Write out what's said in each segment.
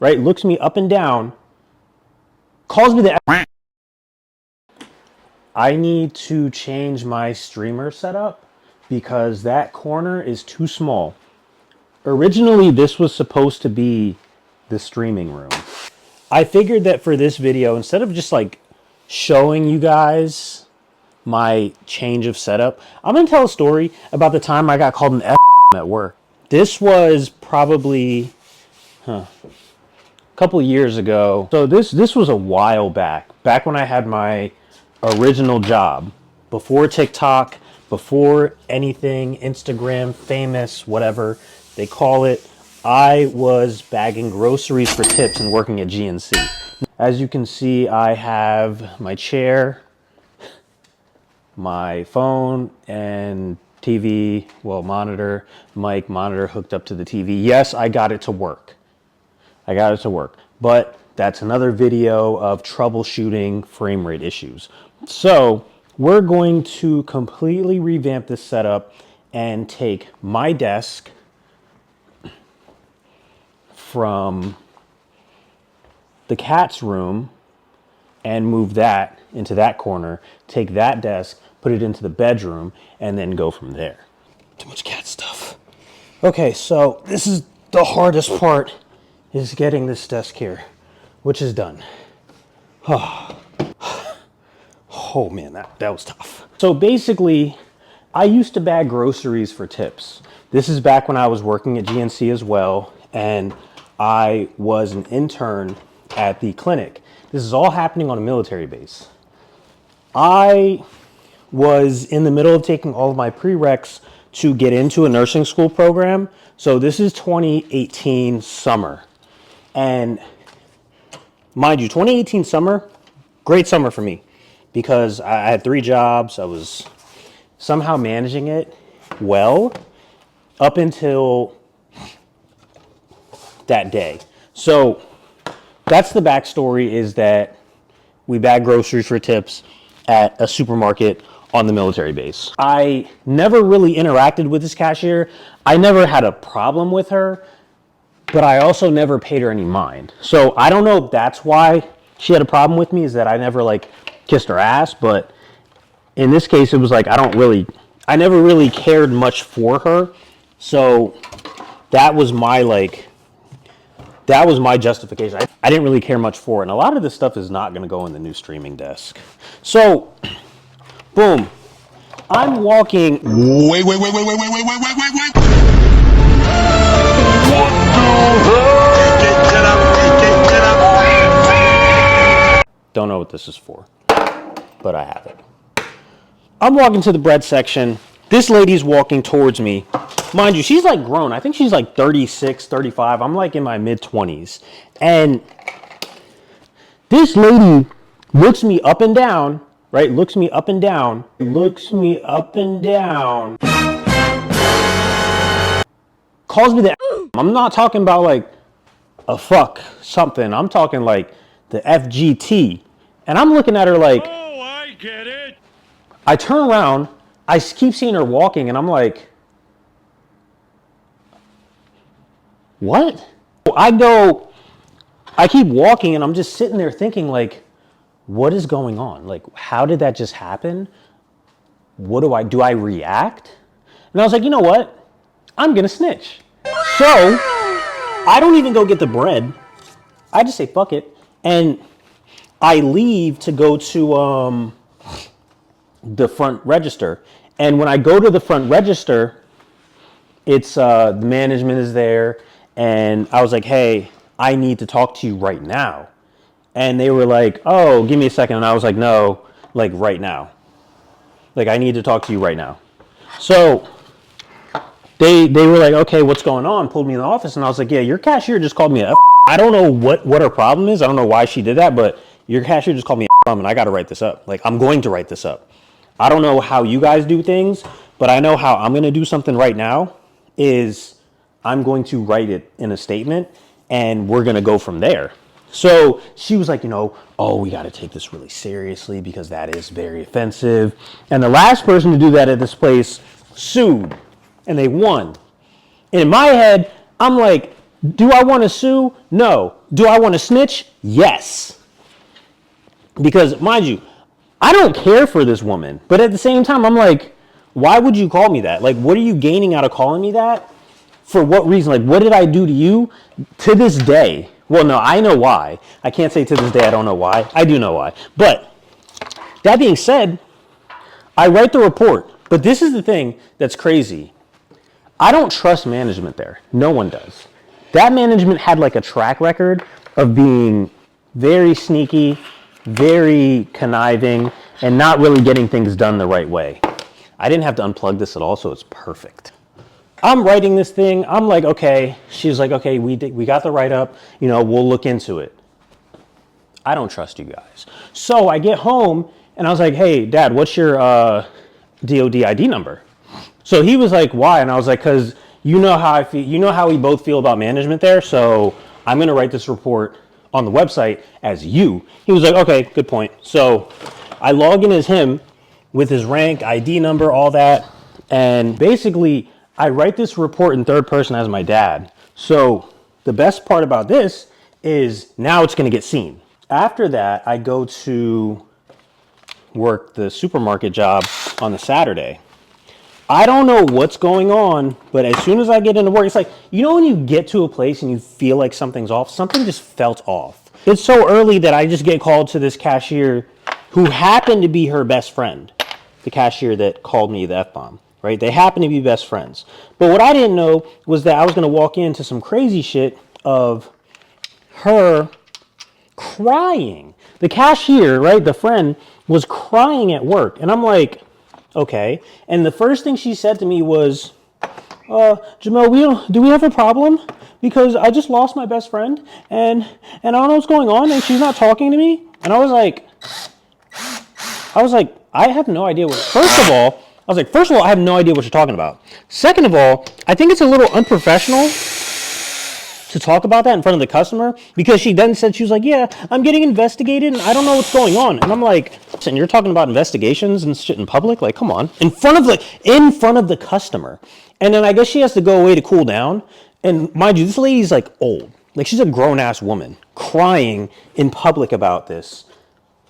right? Looks me up and down, calls me the F. I need to change my streamer setup because that corner is too small. Originally, this was supposed to be the streaming room. I figured that for this video, instead of just like showing you guys my change of setup, I'm gonna tell a story about the time I got called an F at work. This was probably a couple years ago. So this was a while back when I had my original job, before TikTok, before anything, Instagram, famous, whatever they call it. I was bagging groceries for tips and working at GNC. As you can see, I have my chair, my phone, and TV, well, monitor, mic, monitor hooked up to the TV. Yes, I got it to work. But that's another video of troubleshooting frame rate issues. So we're going to completely revamp this setup and take my desk from the cat's room and move that into that corner, take that desk, put it into the bedroom, and then go from there. Too much cat stuff. Okay, so this is the hardest part, is getting this desk here, which is done. Oh man, that was tough. So basically, I used to bag groceries for tips. This is back when I was working at GNC as well, and I was an intern at the clinic. This is all happening on a military base. I was in the middle of taking all of my prereqs to get into a nursing school program. So this is 2018 summer. And mind you, 2018 summer, great summer for me, because I had 3 jobs. I was somehow managing it well up until that day. So that's the backstory, is that we bag groceries for tips at a supermarket on the military base. I never really interacted with this cashier. I never had a problem with her, but I also never paid her any mind. So I don't know if that's why she had a problem with me, is that I never like kissed her ass. But in this case, it was like, I never really cared much for her. So that was my justification. I didn't really care much for it. And a lot of this stuff is not going to go in the new streaming desk. So, boom. I'm walking. Wait. What the hell? Don't know what this is for, but I have it. I'm walking to the bread section. This lady's walking towards me. Mind you, she's like grown. I think she's like 36, 35. I'm like in my mid-20s. And this lady looks me up and down, right? Looks me up and down. Calls me the F. I'm not talking about like a fuck something. I'm talking like the FGT. And I'm looking at her like, Oh, I get it. I turn around. I keep seeing her walking, and I'm like, what? I keep walking, and I'm just sitting there thinking, like, what is going on? Like, how did that just happen? What do I react? And I was like, you know what? I'm gonna snitch. So I don't even go get the bread. I just say, fuck it. And I leave to go to the front register. And when I go to the front register, it's the management is there. And I was like, hey, I need to talk to you right now. And they were like, oh, give me a second. And I was like, no, like right now. Like, I need to talk to you right now. So they were like, okay, what's going on? Pulled me in the office. And I was like, yeah, your cashier just called me a F. I don't know what her problem is. I don't know why she did that, but your cashier just called me a F, and I got to write this up. Like, I'm going to write this up. I don't know how you guys do things, but I know how I'm going to do something right now is I'm going to write it in a statement, and we're going to go from there. So she was like, oh, we got to take this really seriously because that is very offensive. And the last person to do that at this place sued, and they won. And in my head, I'm like, Do I want to sue? No. Do I want to snitch? Yes. Because, mind you, I don't care for this woman. But at the same time, I'm like, why would you call me that? Like, what are you gaining out of calling me that? For what reason? Like, what did I do to you? To this day. Well, no, I know why. I can't say to this day I don't know why. I do know why. But that being said, I write the report. But this is the thing that's crazy. I don't trust management there. No one does. That management had like a track record of being very sneaky, very conniving, and not really getting things done the right way. I didn't have to unplug this at all, so it's perfect. I'm writing this thing. I'm like, okay. She's like, okay, we got the write-up. We'll look into it. I don't trust you guys. So I get home, and I was like, hey, Dad, what's your DOD ID number? So he was like, why? And I was like, because you know how I feel. You know how we both feel about management there. So I'm going to write this report on the website as you. He was like, okay, good point. So I log in as him with his rank, ID number, all that. And basically, I write this report in third person as my dad. So the best part about this is now it's going to get seen. After that, I go to work the supermarket job on the Saturday. I don't know what's going on, but as soon as I get into work, it's like, when you get to a place and you feel like something's off, something just felt off. It's so early that I just get called to this cashier who happened to be her best friend, the cashier that called me the F-bomb, right? They happen to be best friends. But what I didn't know was that I was going to walk into some crazy shit of her crying. The cashier, right, the friend, was crying at work. And I'm like, okay. And the first thing she said to me was, Jamel, do we have a problem? Because I just lost my best friend and I don't know what's going on and she's not talking to me. And I was like, I have no idea what, first of all, I have no idea what you're talking about. Second of all, I think it's a little unprofessional to talk about that in front of the customer, because she then said, she was like, yeah, I'm getting investigated and I don't know what's going on. And I'm like, and you're talking about investigations and shit in public? Like, come on. In front of the customer. And then I guess she has to go away to cool down. And mind you, this lady's like old. Like, she's a grown ass woman crying in public about this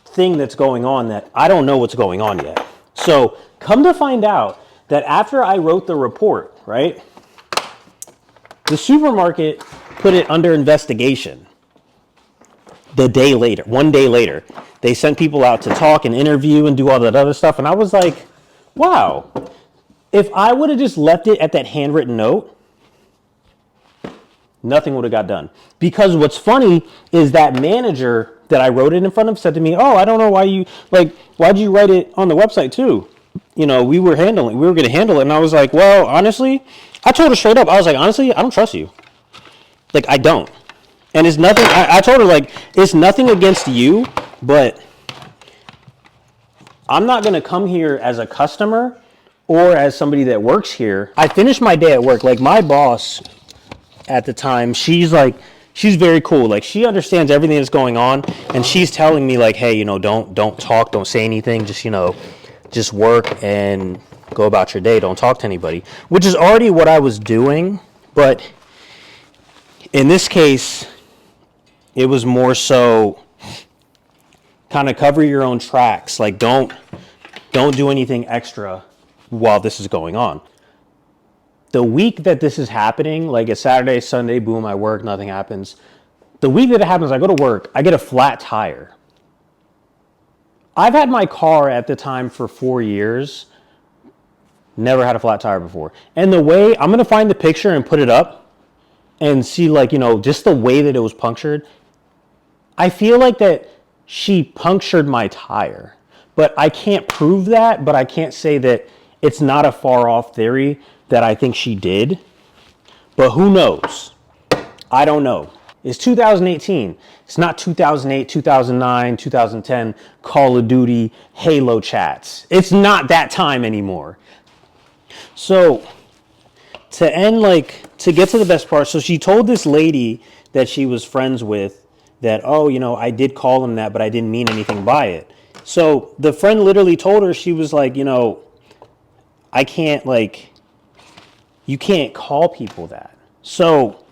thing that's going on that I don't know what's going on yet. So come to find out that after I wrote the report, right, the supermarket put it under investigation. One day later, they sent people out to talk and interview and do all that other stuff. And I was like, wow, if I would have just left it at that handwritten note, nothing would have got done. Because what's funny is that manager that I wrote it in front of said to me, oh, I don't know why'd you write it on the website too? We were going to handle it. And I was like, well, honestly, I told her straight up, I was like, honestly, I don't trust you. Like, I don't. And it's nothing, I told her, like, it's nothing against you, but I'm not going to come here as a customer or as somebody that works here. I finished my day at work. Like, my boss at the time, she's very cool. Like, she understands everything that's going on, and she's telling me, like, hey, don't talk, don't say anything, just work and go about your day. Don't talk to anybody, which is already what I was doing. But in this case, it was more so kind of cover your own tracks. Like, don't do anything extra while this is going on. The week that this is happening, like it's Saturday, Sunday, boom, I work, nothing happens. The week that it happens, I go to work, I get a flat tire. I've had my car at the time for 4 years, never had a flat tire before. And the way, I'm going to find the picture and put it up and see, like, just the way that it was punctured. I feel like that she punctured my tire, but I can't prove that, but I can't say that it's not a far off theory that I think she did, but who knows? I don't know. It's 2018. It's not 2008, 2009, 2010 Call of Duty, Halo chats. It's not that time anymore. So to get to the best part, so she told this lady that she was friends with that, oh, I did call him that, but I didn't mean anything by it. So the friend literally told her, she was like, I can't, you can't call people that. So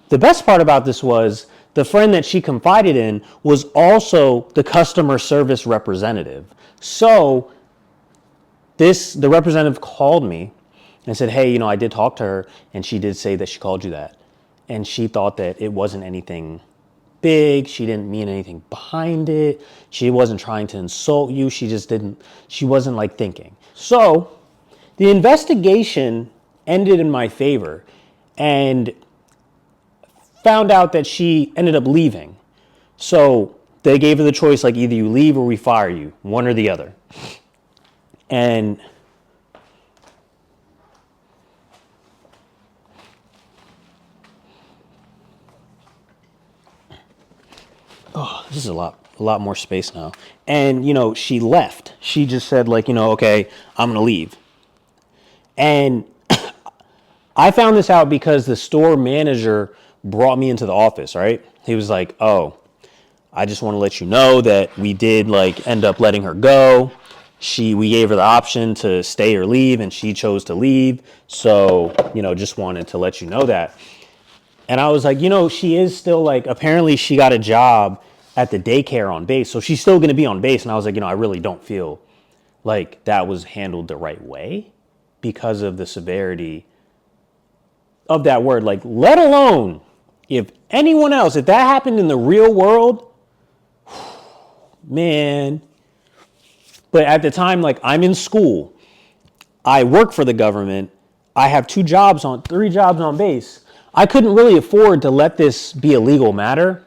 The best part about this was the friend that she confided in was also the customer service representative. So the representative called me and said, hey, I did talk to her and she did say that she called you that. And she thought that it wasn't anything big. She didn't mean anything behind it. She wasn't trying to insult you. She wasn't like thinking. So the investigation ended in my favor and found out that she ended up leaving. So they gave her the choice, like either you leave or we fire you, one or the other. And this is a lot more space now. And, she left. She just said like, okay, I'm going to leave. And I found this out because the store manager brought me into the office, right? He was like, oh, I just want to let you know that we did like end up letting her go. We gave her the option to stay or leave and she chose to leave. So, just wanted to let you know that. And I was like, she is still like, apparently she got a job at the daycare on base. So she's still going to be on base. And I was like, I really don't feel like that was handled the right way because of the severity of that word. Like, let alone if that happened in the real world, man. But at the time, like I'm in school, I work for the government. I have 3 jobs on base. I couldn't really afford to let this be a legal matter.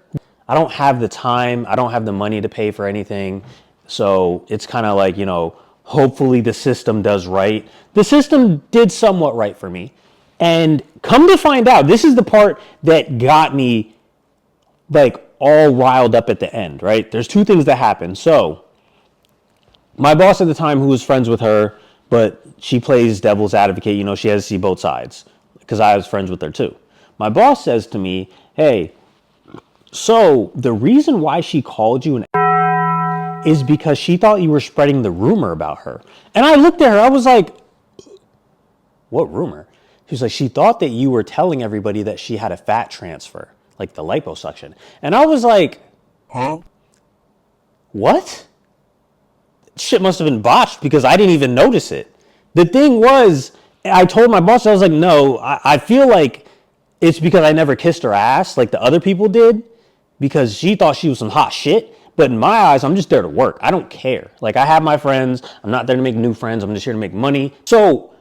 I don't have the time. I don't have the money to pay for anything. So it's kind of like, hopefully the system does right. The system did somewhat right for me. And come to find out, this is the part that got me like all riled up at the end, right? There's 2 things that happened. So my boss at the time, who was friends with her, but she plays devil's advocate, she has to see both sides because I was friends with her too. My boss says to me, hey, so the reason why she called you is because she thought you were spreading the rumor about her. And I looked at her, I was like, what rumor? She was like, she thought that you were telling everybody that she had a fat transfer, like the liposuction. And I was like, huh? What? Shit must have been botched because I didn't even notice it. The thing was, I told my boss, I was like, no, I feel like it's because I never kissed her ass like the other people did because she thought she was some hot shit. But in my eyes, I'm just there to work. I don't care. Like I have my friends. I'm not there to make new friends. I'm just here to make money. So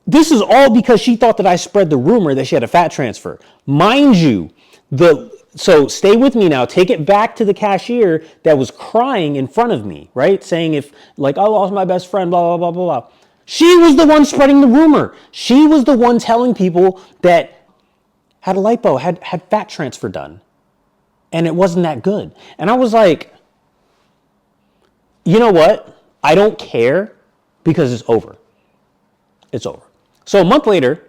this is all because she thought that I spread the rumor that she had a fat transfer. Mind you, so stay with me now. Take it back to the cashier that was crying in front of me, right? Saying if like I lost my best friend, blah, blah, blah, blah, blah. She was the one spreading the rumor. She was the one telling people that had a lipo, had fat transfer done. And it wasn't that good. And I was like, you know what? I don't care because it's over. It's over. So a month later,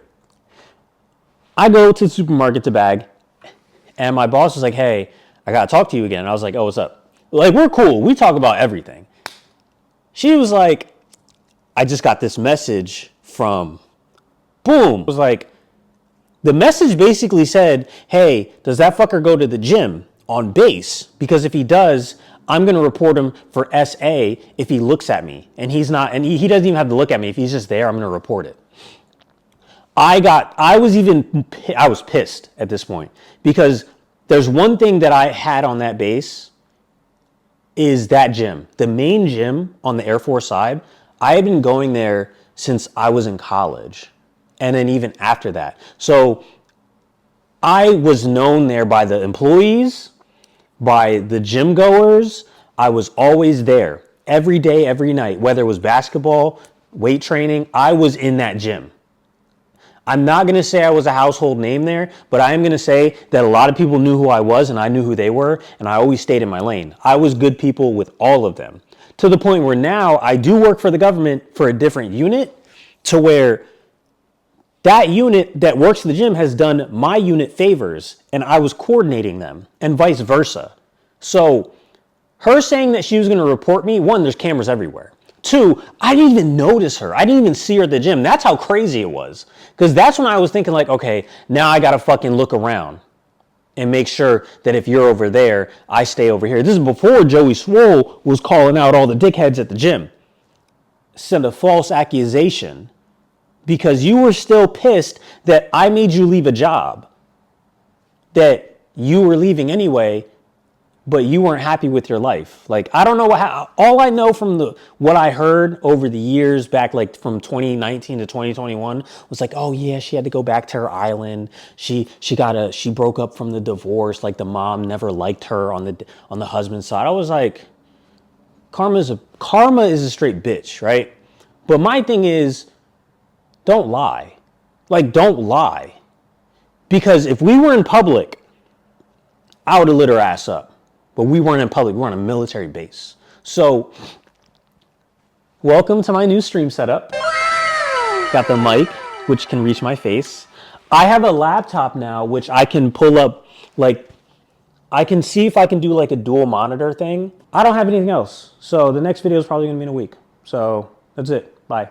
I go to the supermarket to bag and my boss was like, hey, I got to talk to you again. And I was like, oh, what's up? Like, we're cool. We talk about everything. She was like, I just got this message from boom. It was like, the message basically said, hey, does that fucker go to the gym on base? Because if he does, I'm going to report him for SA if he looks at me. And he's not, and he doesn't even have to look at me. If he's just there, I'm going to report it. I was pissed at this point because there's one thing that I had on that base is that gym, the main gym on the Air Force side. I had been going there since I was in college and then even after that. So I was known there by the employees, by the gym goers. I was always there every day, every night, whether it was basketball, weight training, I was in that gym. I'm not going to say I was a household name there, but I am going to say that a lot of people knew who I was and I knew who they were, and I always stayed in my lane. I was good people with all of them, to the point where now I do work for the government for a different unit, to where that unit that works at the gym has done my unit favors, and I was coordinating them, and vice versa. So her saying that she was going to report me, 1, there's cameras everywhere. 2, I didn't even notice her. I didn't even see her at the gym. That's how crazy it was. Because that's when I was thinking like, okay, now I got to fucking look around. and make sure that if you're over there, I stay over here. This is before Joey Swole was calling out all the dickheads at the gym. Sent a false accusation because you were still pissed that I made you leave a job that you were leaving anyway, but you weren't happy with your life. Like, I don't know all I know from what I heard over the years back, like from 2019 to 2021 was like, oh yeah, she had to go back to her island. She broke up from the divorce. Like the mom never liked her on the husband's side. I was like, karma is a straight bitch, right? But my thing is, don't lie. Like, don't lie. Because if we were in public, I would have lit her ass up. But we weren't in public. We were on a military base. So, welcome to my new stream setup. Got the mic, which can reach my face. I have a laptop now, which I can pull up, like, I can see if I can do like a dual monitor thing. I don't have anything else. So the next video is probably going to be in a week. So that's it. Bye.